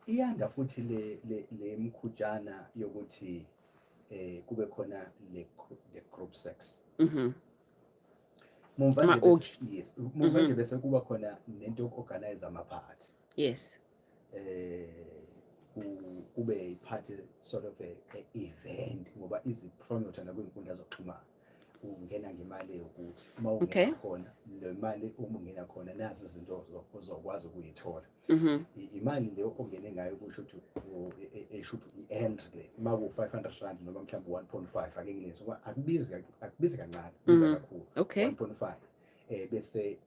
iyanda futhi le mkhujana yokuthi kube khona le group sex. Mumva nje bese kuba khona nento yoku-organize ama-party. Yes. Kube i-party sort of a event ngoba izi-promoter nakwinkundla zokuxhumana ungena ngemali yokuthi uma ungena khona le mali uma ungena khona nazi izinto ozokwazi ukuyithola. Imali leyo ongene ngayo kusho ukuthi eshuthi i-entry uma ku-500 noma mhlawumbe 1.5 ake ngilenze ngoba akubizi kancane biza kakhulu 1.5 bese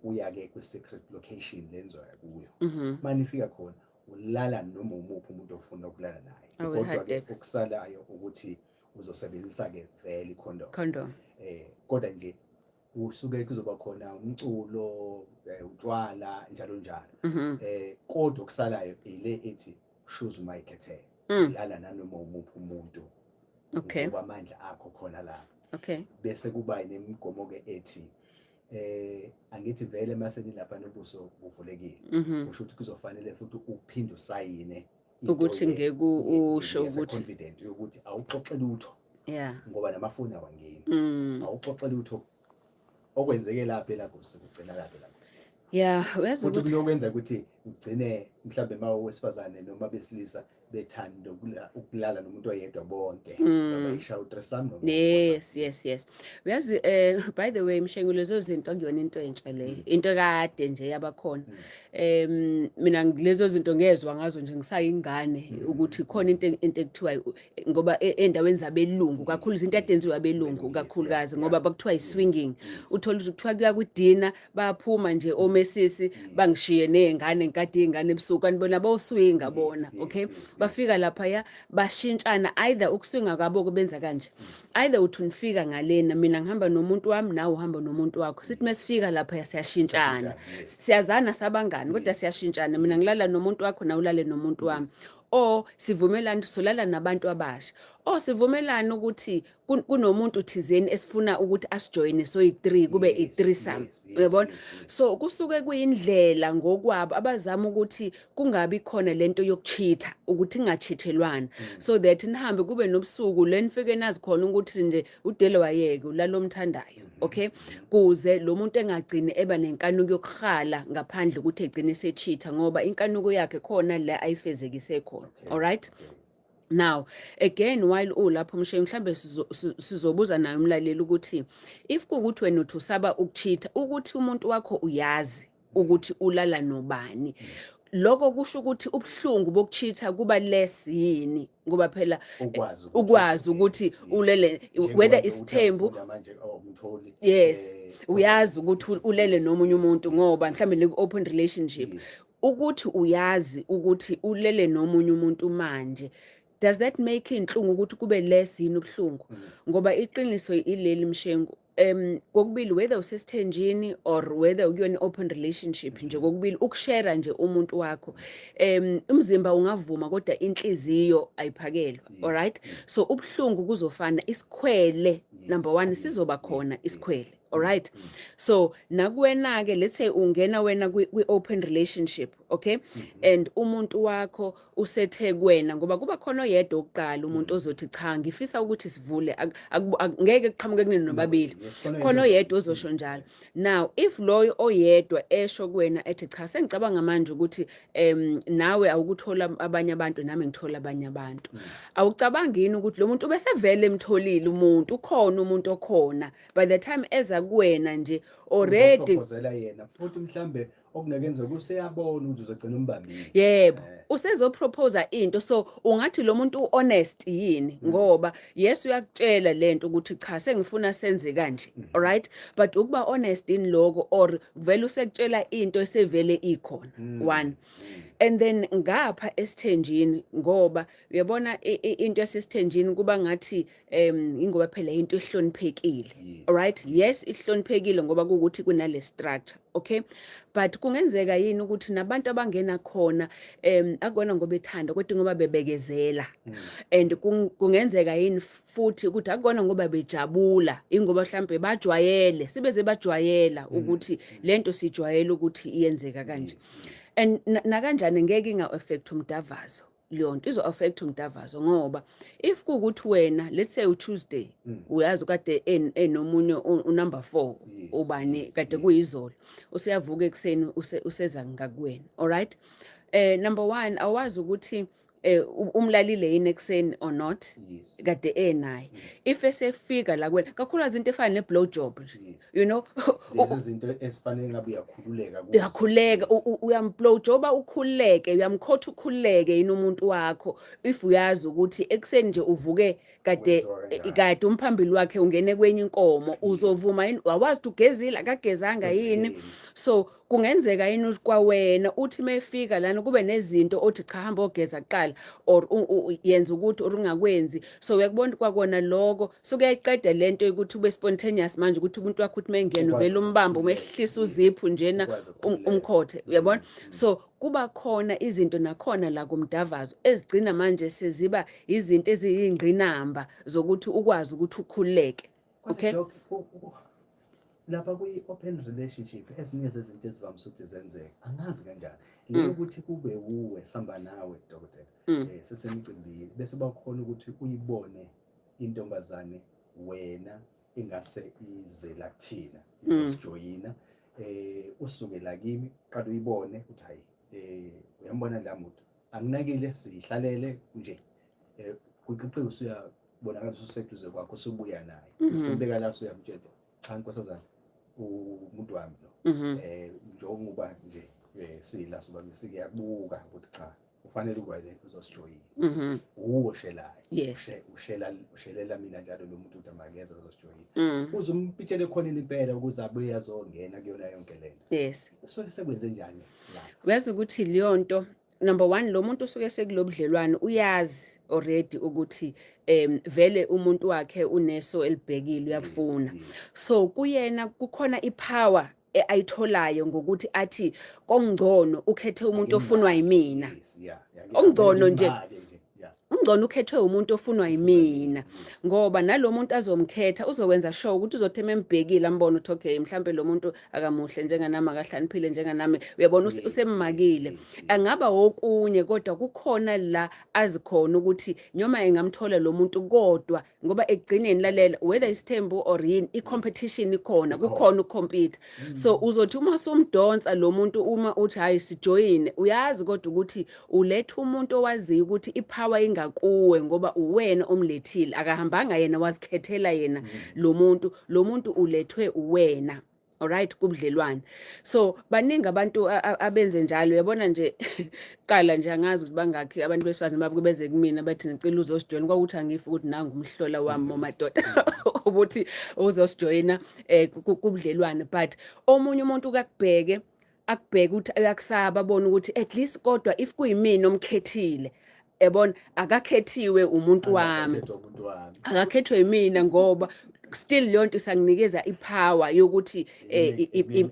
uya-ke kwi-secret location lenziwayo kuyo. Manifika khona ulala noma umuphi umuntu ofuna ukulala naye kodwa-ke okusalayo ukuthi uzosebenzisa-ke vele condom. Kodwa nje usuke kuzoba khona umculo utshwala njalo njalo. Kodwa okusalayo ile ethi shoes umayikhethele ulala nanoma umuphi umuntu ngokwamandla akho khona lapho. Bese kuba nemigomo-ke ethi angithi vele mase nilapha nobuso buvulekile kusho ukuthi kuzofanele futhi uphinde usayine ukuthi ngeke usho ukuthi confident ukuthi awuxoxe lutho ngoba namafoni awangeni awuxoxe lutho okwenzeke lapha kusicela lapha uyazi ukuthi kunokwenza ukuthi ugcine mhlawumbe mawowesifazane noma besilisa bethanda ukulala nomuntu oyedwa bonke ngoba ishaya uthreesome noma yes uyazi by the way Mshengu lezo zinto akuyona into entsha le into kade nje yabakhona mina lezo zinto ngezwe ngazo nje ngisayingane ukuthi khona into ekuthiwa ngoba endaweni zabelungu kakhulu izinto edenziwa abelungu kakhulukazi ngoba bakuthiwa iswinging uthola ukuthi kuthiwa kuya kudina bayaphuma nje omesisi bangishiye nezingane ngikade izingane ebusuku kanibona boswinga bona bafika lapha bashintshana either ukuswinga kwabo kubenza kanje either uthi unifika ngalena mina ngihamba nomuntu wami nawe uhamba nomuntu wakho sithi mesifika lapha siyashintshana siyazana sabangani kodwa siyashintshana mina ngilala nomuntu wakho nawe ulale nomuntu wami sivumelana solala nabantu abasha sivumelana ukuthi kunomuntu thizeni esifuna ukuthi asijoine soyi3 kube i3some uyabona so kusuke kuyindlela ngokwabo abazama ukuthi kungabi khona lento yokuchitha ukuthi ingachithelwana so that nihambe kube nobusuku lenifike nazi khona ukuthi nje udele wayeke ulalomthandayo kuze lo muntu engagcini eba nenkanuko yokukhala ngaphandle ukuthi egcine sechitha ngoba inkanuko yakhe khona la ayifezekise khona alright. Now again while ulapho Mshengu mhlambe sizobuza naye umlaleli ukuthi if kuukuthi wena uthi usaba ukuchitha ukuthi umuntu wakho uyazi ukuthi ulala nobani lokho kusho ukuthi ubuhlungu bokuchitha kuba less yini ngoba phela ukwazi ukuthi ulele whether isithembu uyazi ukuthi ulele nomunye umuntu ngoba mhlambe le open relationship ukuthi uyazi ukuthi ulele nomunye umuntu manje does that make inhlungu ukuthi kube less yini ubuhlungu ngoba iqiniso ileli Mshengu kokubili whether usesithenjini or whether ukuyona open relationship nje kokubili ukushare nje umuntu wakho umzimba ungavuma kodwa inhliziyo ayiphakelwa alright so ubuhlungu kuzofana isikhwele number 1 sizoba khona isikhwele alright so nakuwena ke let's say ungena wena kwi open relationship and umuntu wakho usethe kwena ngoba kuba khona oyedwa oqala umuntu ozothi cha ngifisa ukuthi sivule ngeke kuqhamuke kunini nobabili khona oyedwa ozosho njalo now if loyo oyedwa esho kwena ethi cha sengicabanga manje ukuthi nawe awukuthola abanye abantu nami ngithola abanye abantu awucabanga yini ukuthi lo muntu besevele emtholile umuntu ukhona umuntu okhona by the time eza kuwena nje already proposela yena futhi mhlambe okunakenza kuseyabona ukuthi uzogcina umbambile yebo usezopropose into so ungathi lo muntu honest yini ngoba yes uyakutshela lento ukuthi cha sengifuna senze kanje alright but ukuba honest in lokho or vele usekutshela into esevele ikhona one and then ngapha esithenjini ngoba uyabona into esesithenjini kuba ngathi ingoba phela into ehloniphekile alright yes ihloniphekile ngoba ukuthi kunale structure but kungenzeka yini ukuthi nabantu abangena khona akona ngoba ethanda kodwa ngoba bebekezela and kungenzeka yini futhi ukuthi akona ngoba bejabula ingoba mhlambe bajwayele sibeze bajwayela ukuthi lento sijwayele ukuthi iyenzeka kanje and nakanjani ngeke inga-affect umdavazo leyo nto izo-affect umdavazo ngoba if kuwukuthi wena let's say uTuesday uyazi kade enomunye unumber 4 ubani kade kuyizolo usiyavuka ekseni useza ngakuwena alright number 1 awazi ukuthi umlalile yini ekseni or not kade enaye if esefika la kuwena kakhulukazi into efana ne-blow job you know lezi zinto esifanele ngabe uyakhuleka uyamblow joba ukhuleke uyamkhotha ukhuleke yini umuntu wakho if uyazi ukuthi ekseni nje uvuke kade umphambili wakhe ungene kwenye inkomo uzovuma yini awazi ukuthi ugezile akagezanga yini so kungenzeka yini kwawena uthi mayefika lana kube nezinto othi cha hamba ogeza kuqala or yenza ukuthi ungakwenzi so uyakubona kwakona lokho so kuyayiqeda lento ukuthi ube spontaneous manje ukuthi umuntu wakho uthi mengena uvela umbamba umehlisa uziphu njena umkhothe uyabona so kuba khona izinto nakhona la kumdavazo ezigcina manje seziba izinto eziyingqinamba zokuthi ukwazi ukuthi ukhuleke okay lapha kwi-open relationship ezinye zezinto ezivamise ukuthi zenzeke angazi kanjani leyo ukuthi kube uwe samba nawe dokotela sesemcimbini bese bakhona ukuthi uyibone intombazane wena ingase izela kuthina izosijoyina usuke la kimi qala uyibone uthi hayi uyambona la muntu anginakile sihlalele nje kuqiqe usuyabonakala ususeduze kwakho usubuya naye ubeka la usuyamtshela cha nkosazana umuntu wami lo njengoba nje sila soba sikuyabuka ukuthi cha ufanele ukwazi uzosijoyina uwoshelayo ushelela mina njalo lo muntu utamageza uzosijoyina uzompitshele khona impela ukuze abuye azongena kuyona yonke lento yes so sekwenze njani la uyazi ukuthi leyo nto number 1 lo muntu usuke sekulobudlelwane uyazi already ukuthi vele umuntu wakhe uneso elibhekile uyafuna so kuyena kukhona ipower ayitholayo ngokuthi athi kongcono ukhethe umuntu ofunwa yimina ongcono nje ungcono ukhethwe umuntu ofunwa yimina ngoba nalomuntu azomkhetha uzokwenza sure ukuthi uzothema embhekile ambone ukuthi okay mhlambe lo muntu akamuhle njenganami akahlaniphile njenganami uyabona usemmakile angaba wokunye kodwa kukhona la azikhona ukuthi noma engamthola lo muntu kodwa ngoba egcineni lalela whether isithembu or yini icompetition ikhona kukhona ucompete so uzothi uma somdonsa lo muntu uma uthi hayi sijoyine uyazi kodwa ukuthi uletha umuntu owaziyo ukuthi ipower kuwe ngoba uwena omlethile akahambanga yena wazikhethela yena lo muntu ulethwe uwena alright kubudlelwane so baningi abantu abenze njalo uyabona nje qala nje angazi ukuthi bangakhi abantu besifazane babuke beze kumina bathi ngicela uzosijoyina kwakuthi angifu ukuthi nanga umhlola wami momadoda ukuthi uzosijoyina kubudlelwane but omunye umuntu akubheke ukuthi uyakusaba abone ukuthi at least kodwa if kuyimina omkhethile ebona akakhethiwe umuntu wami akakhethwe yimina ngoba still leyo nto sanginikeza ipower yokuthi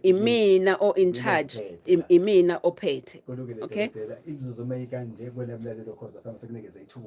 imina o in charge imina ophethe okay imzuzu mayikanje kwena mlalelo khoza kunikeza ithuba